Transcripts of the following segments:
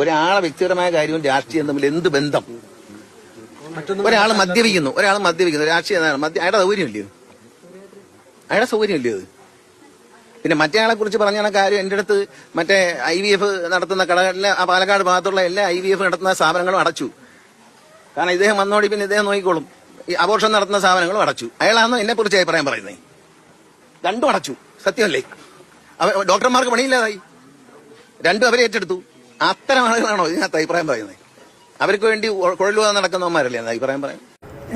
ഒരാളെ വ്യക്തിപരമായ കാര്യവും രാഷ്ട്രീയം തമ്മിൽ എന്ത് ബന്ധം? ഒരാൾ മദ്യപിക്കുന്നു രാഷ്ട്രീയ അയാളുടെ സൗകര്യമില്ലയോ? അയാളുടെ സൗകര്യമില്ലയോ അത്? പിന്നെ മറ്റേയാളെ കുറിച്ച് പറഞ്ഞ കാര്യം എന്റെ അടുത്ത് മറ്റേ IVF നടത്തുന്ന കടകളിലെ പാലക്കാട് ഭാഗത്തുള്ള എല്ലാ IVF നടത്തുന്ന സ്ഥാപനങ്ങളും അടച്ചു. കാരണം ഇദ്ദേഹം വന്നോടി പിന്നെ ഇദ്ദേഹം നോക്കിക്കോളും. ഈ അബോർഷൻ നടത്തുന്ന സ്ഥാപനങ്ങളും അടച്ചു. അയാളാണോ എന്നെ കുറിച്ച് അഭിപ്രായം പറയുന്നത്? രണ്ടും അടച്ചു. സത്യമല്ലേ? ഡോക്ടർമാർക്ക് പണിയില്ലാതായി. രണ്ടും അവരെ ഏറ്റെടുത്തു. അത്തരം ആളുകളാണോ ഇതിനകത്ത് അഭിപ്രായം പറയുന്നത്? അവർക്ക് വേണ്ടി കുഴലുവാ നടക്കുന്നവന്മാരല്ലേ എന്ന് അഭിപ്രായം പറയാം.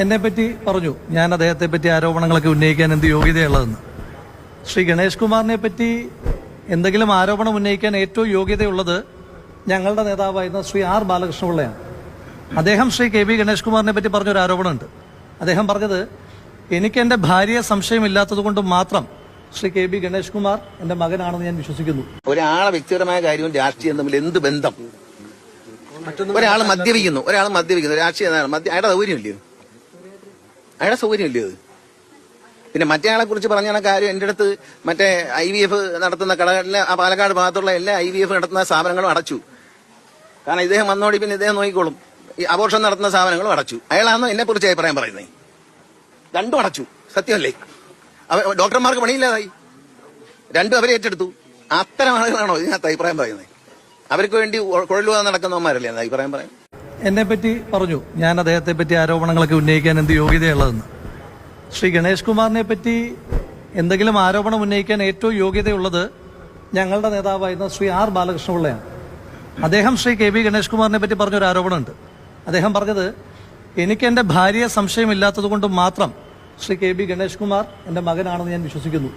എന്നെ പറ്റി പറഞ്ഞു, ഞാൻ അദ്ദേഹത്തെ പറ്റി ആരോപണങ്ങളൊക്കെ ഉന്നയിക്കാൻ എന്ത് യോഗ്യതയുള്ളതെന്ന്. ശ്രീ ഗണേഷ് കുമാറിനെ പറ്റി എന്തെങ്കിലും ആരോപണം ഉന്നയിക്കാൻ ഏറ്റവും യോഗ്യതയുള്ളത് ഞങ്ങളുടെ നേതാവായിരുന്ന ശ്രീ R ബാലകൃഷ്ണപിള്ളയാണ്. അദ്ദേഹം ശ്രീ KB ഗണേഷ് കുമാറിനെ പറ്റി പറഞ്ഞൊരു ആരോപണമുണ്ട്. അദ്ദേഹം പറഞ്ഞത്, എനിക്ക് എന്റെ ഭാര്യയെ സംശയമില്ലാത്തത് കൊണ്ട് മാത്രം ശ്രീ KB ഗണേഷ് കുമാർ എന്റെ മകനാണെന്ന് ഞാൻ വിശ്വസിക്കുന്നു. ഒരാളെ വ്യക്തിപരമായ കാര്യവും രാഷ്ട്രീയം തമ്മിൽ എന്ത് ബന്ധം? ഒരാൾ മദ്യപിക്കുന്നു രാഷ്ട്രീയ അയാളുടെ സൗകര്യമില്ലയോ? അയാളുടെ സൗകര്യമില്ലയോ അത്? പിന്നെ മറ്റേയാളെ കുറിച്ച് പറഞ്ഞ കാര്യം എന്റെ അടുത്ത് മറ്റേ IVF നടത്തുന്ന കടകളിലെ പാലക്കാട് ഭാഗത്തുള്ള എല്ലാ IVF നടത്തുന്ന സ്ഥാപനങ്ങളും അടച്ചു. കാരണം ഇദ്ദേഹം വന്നോടി പിന്നെ ഇദ്ദേഹം നോക്കിക്കോളും. ഈ അബോർഷൻ നടത്തുന്ന സ്ഥാപനങ്ങളും അടച്ചു. അയാളാണോ എന്നെ കുറിച്ച് അഭിപ്രായം പറയുന്നത്? രണ്ടും അടച്ചു. സത്യമല്ലേ? ഡോക്ടർമാർക്ക് പണിയില്ലാതായി. രണ്ടും അവരെ ഏറ്റെടുത്തു. അത്തരം ആളുകളാണോ ഇതിനകത്ത് അഭിപ്രായം പറയുന്നത്? അവർക്ക് വേണ്ടി കുഴലുവാ നടക്കുന്നവന്മാരല്ലേ എന്ന് അഭിപ്രായം പറയാം. എന്നെ പറ്റി പറഞ്ഞു, ഞാൻ അദ്ദേഹത്തെ പറ്റി ആരോപണങ്ങളൊക്കെ ഉന്നയിക്കാൻ എന്ത് യോഗ്യതയുള്ളതെന്ന്. ശ്രീ ഗണേഷ് കുമാറിനെ പറ്റി എന്തെങ്കിലും ആരോപണം ഉന്നയിക്കാൻ ഏറ്റവും യോഗ്യതയുള്ളത് ഞങ്ങളുടെ നേതാവായിരുന്ന ശ്രീ R ബാലകൃഷ്ണപിള്ളയാണ്. അദ്ദേഹം ശ്രീ KB ഗണേഷ് കുമാറിനെ പറ്റി പറഞ്ഞൊരു ആരോപണമുണ്ട്. അദ്ദേഹം പറഞ്ഞത്, എനിക്ക് എന്റെ ഭാര്യയെ സംശയമില്ലാത്തത് കൊണ്ട് മാത്രം ശ്രീ KB ഗണേഷ് കുമാർ എന്റെ മകനാണെന്ന് ഞാൻ വിശ്വസിക്കുന്നു.